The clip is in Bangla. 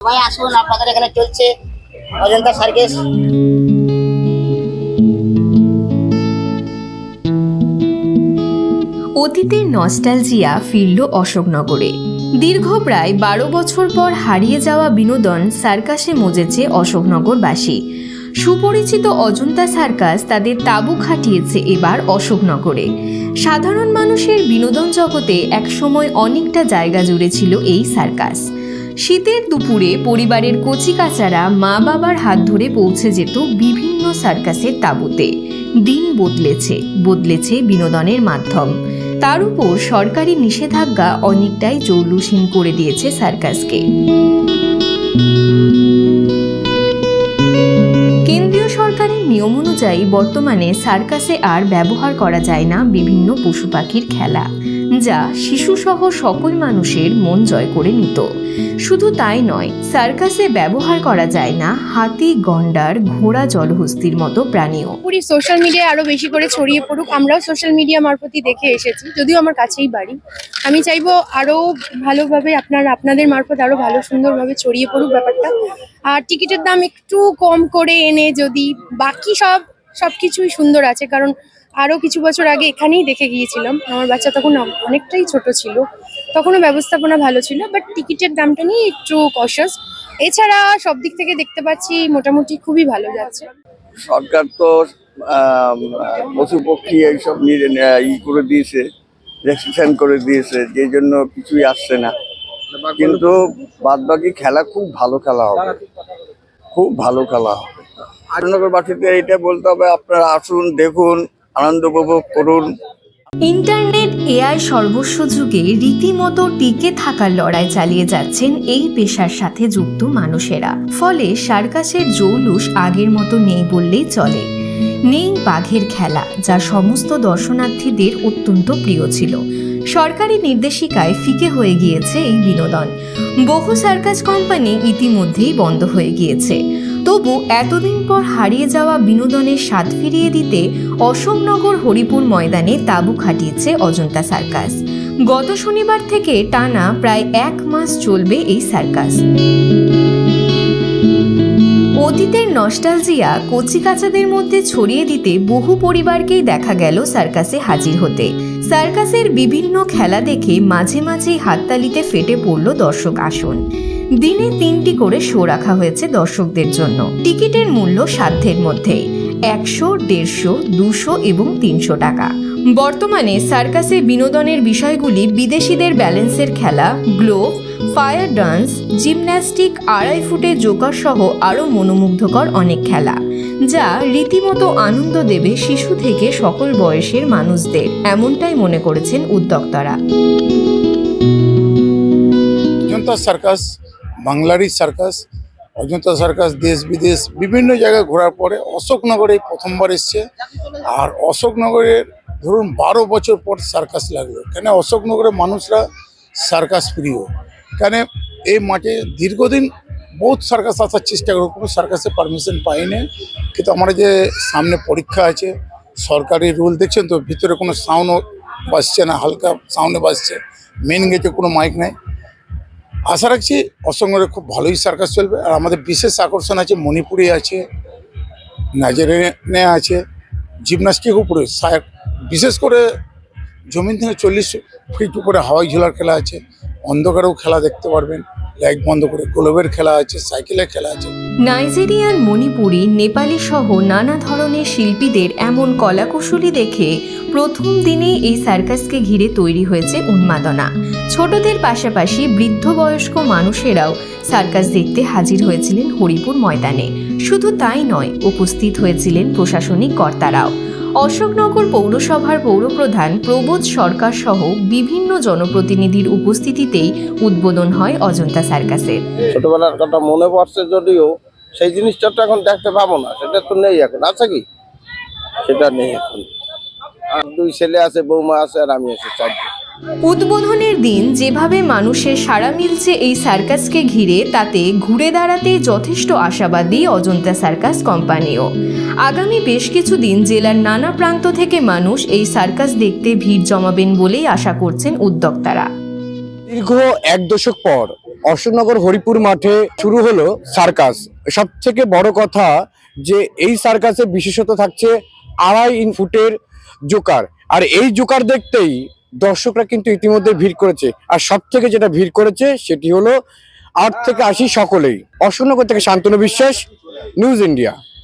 সবাই আসুন, আপনাদের এখানে চলছে অজন্তা সার্কাস। অতীতের নস্টালজিয়া ফিরল অশোকনগরে। দীর্ঘ প্রায় 12 বছর পর হারিয়ে যাওয়া বিনোদন সার্কাসে মজেছে অশোকনগরবাসী। সুপরিচিত অজন্তা সার্কাস তাদের তাঁবু খাটিয়েছে এবার অশোকনগরে। সাধারণ মানুষের বিনোদন জগতে একসময় অনেকটা জায়গা জুড়ে ছিল এই সার্কাস। শীতের দুপুরে পরিবারের কচিকাচারা মা বাবার হাত ধরে পৌঁছে যেত বিভিন্ন সার্কাসের তাঁবুতে। দিন বদলেছে বিনোদনের মাধ্যম। তার উপর সরকারি নিষেধাজ্ঞা অনেকটাই জৌলুসহীন করে দিয়েছে সার্কাসকে। কেন্দ্রীয় সরকারের নিয়ম অনুযায়ী বর্তমানে সার্কাসে আর ব্যবহার করা যায় না বিভিন্ন পশু পাখির খেলা, যা শিশুসহ সকল মানুষের মন জয় করে নিত। শুধু তাই নয়, সার্কাসে ব্যবহার করা যায় না হাতি, গন্ডার, ঘোড়া, জলহস্তির মতো প্রাণীও। পুরো সোশ্যাল মিডিয়ায় আরো বেশি করে ছড়িয়ে পড়ুক। আমরাও সোশ্যাল মিডিয়া মারফতই দেখে এসেছি, যদিও আমার কাছেই বাড়ি। আমি চাইবো আরো ভালোভাবে আপনাদের মারফত আরো ভালো সুন্দরভাবে ছড়িয়ে পড়ুক ব্যাপারটা। আর টিকিটের দাম একটু কম করে এনে, যদি বাকি সবকিছুই সুন্দর আছে, কারণ আরো কিছু বছর আগে এখানেই দেখে গিয়েছিলাম। আমার বাচ্চা তখন অনেকটাই ছোট ছিল, তখনও ব্যবস্থাপনা ভালো ছিল, বাট টিকিটের দামটা নিয়ে একটু কশাস। এছাড়া সব দিক থেকে দেখতে পাচ্ছি মোটামুটি খুবই ভালো যাচ্ছে। সরকার তো পশু পক্ষী এইসব ই করে দিয়েছে, রেস্ট্রিকশন করে দিয়েছে, যে জন্য কিছুই আসছে না। কিন্তু বাদ বাকি খেলা খুব ভালো খেলা হবে, খুব ভালো খেলা হবে। আটনগরবাসীতে এইটা বলতে হবে, আপনারা আসুন, দেখুন, আনন্দ উপভোগ করুন। ইন্টারনেট, এআই সর্বস্ব যুগে রীতিমতো টিকে থাকার লড়াই চালিয়ে যাচ্ছেন এই পেশার সাথে যুক্ত মানুষেরা। ফলে সার্কাসের জৌলুস আগের মতো নেই বললেই চলে। নেই বাঘের খেলা, যা সমস্ত দর্শনার্থীদের অত্যন্ত প্রিয় ছিল। সরকারি নির্দেশিকায় ফিকে হয়ে গিয়েছে এই বিনোদন। বহু সার্কাস কোম্পানি ইতিমধ্যেই বন্ধ হয়ে গিয়েছে। তবু এতদিন পর হারিয়ে যাওয়া বিনোদনের স্বাদ ফিরিয়ে দিতে অশোকনগর হরিপুর ময়দানে তাঁবু খাটিয়েছে অজন্তা সার্কাস। গত শনিবার থেকে টানা প্রায় 1 মাস চলবে এই সার্কাস। অতীতের নস্টালজিয়া কচিকাচাদের মধ্যে ছড়িয়ে দিতে বহু পরিবারকেই দেখা গেল সার্কাসে হাজির হতে। সার্কাসের বিভিন্ন খেলা দেখে মাঝে মাঝেই হাততালিতে ফেটে পড়ল দর্শক আসন। দিনে 3টি করে শো রাখা হয়েছে দর্শকদের জন্য। টিকিটের মূল্য সাধ্যের মধ্যেই, 100, 150, 200 এবং 300 টাকা। বর্তমানে সার্কাসে বিনোদনের বিষয়গুলি বিদেশিদের ব্যালেন্সের খেলা, গ্লোভ, ফায়ার ডান্স, জিমন্যাস্টিক, 2.5 ফুটের জোকার সহ আরও মনোমুগ্ধকর অনেক খেলা, যা রীতিমতো আনন্দ দেবে শিশু থেকে সকল বয়সের মানুষদের, এমনটাই মনে করেছেন উদ্যোক্তারা। অজন্তা সার্কাস বাংলারই সার্কাস। অজন্তা সার্কাস দেশ বিদেশ বিভিন্ন জায়গায় ঘোরার পরে অশোকনগরে প্রথমবার এসছে। আর অশোকনগরের ধরুন 12 বছর পর সার্কাস লাগলো। কেন অশোকনগরের মানুষরা সার্কাস প্রিয়। কেন এই মাঠে দীর্ঘদিন বহুত সার্কাস আসার চেষ্টা করবো, কোনো সার্কাসে পারমিশন পাইনি। কিন্তু আমার যে সামনে পরীক্ষা আছে, সরকারি রুল দেখছেন তো, ভিতরে কোনো সাউন্ডও বাজছে না, হালকা সাউন্ডে বাজছে। মেন গেটে কোনো মাইক নাই। আশা রাখছি অশোকনগরে খুব ভালোই সার্কাস চলবে। আর আমাদের বিশেষ আকর্ষণ আছে, মণিপুরে আছে, নাইজেরিয়ানে আছে, জিমন্যাস্টিক উপরে, বিশেষ করে জমিন থেকে 40 ফিট উপরে হাওয়াই ঝোলার খেলা আছে। অন্ধকারেও খেলা দেখতে পারবেন, লাইট বন্ধ করে। গোলবের খেলা আছে, সাইকেলের খেলা আছে। নাইজেরিয়ান, মণিপুরি, নেপালি সহ নানা ধরনের শিল্পীদের এমন কলাকুশলী দেখে প্রথম দিনেই এই সার্কাসকে ঘিরে তৈরি হয়েছে উন্মাদনা। ছোটদের পাশাপাশি বৃদ্ধ বয়স্ক মানুষেরাও সার্কাস দেখতে হাজির হয়েছিলেন হরিপুর ময়দানে। শুধু তাই নয়, উপস্থিত হয়েছিলেন প্রশাসনিক কর্তারাও। অশোকনগর পৌরসভার পৌরপ্রধান প্রবোধ সরকার সহ বিভিন্ন জনপ্রতিনিধির উপস্থিতিতেই উদ্বোধন হয় অজন্তা সার্কাসের। ছোটবেলার কথা মনে পড়ছে, যদিও সেই জিনিসটা তো এখন দেখতে পাবো না, সেটা তো নেই এখন। আছে কি? সেটা নেই এখন। আর 2 ছেলে আছে, বৌমা আছে, আর আমি আছি, 4জন। উদ্বোধনের দিন যেভাবে মানুষের সাড়া মিলছে এই সার্কাসকে ঘিরে, তাতে ঘুরে দাঁড়াতে যথেষ্ট আশাবাদী অজন্তা সার্কাস কোম্পানিও। আগামী বেশ কিছুদিন জেলার নানা প্রান্ত থেকে মানুষ এই সার্কাস দেখতে ভিড় জমাবেন বলেই আশা করছেন উদ্যোক্তারা। দীর্ঘ 1 দশক পর অশোকনগর হরিপুর মাঠে শুরু হলো সার্কাস। সব থেকে বড় কথা যে এই সার্কাসে বিশেষত থাকছে 2.5 ফুটের জোকার, আর এই জোকার দেখতেই দর্শকরা কিন্তু ইতিমধ্যে ভিড় করেছে। আর সব থেকে যেটা ভিড় করেছে সেটি হলো 8 থেকে 80 সকলেই। অশোকনগর থেকে শান্তনু বিশ্বাস, নিউজ ইন্ডিয়া।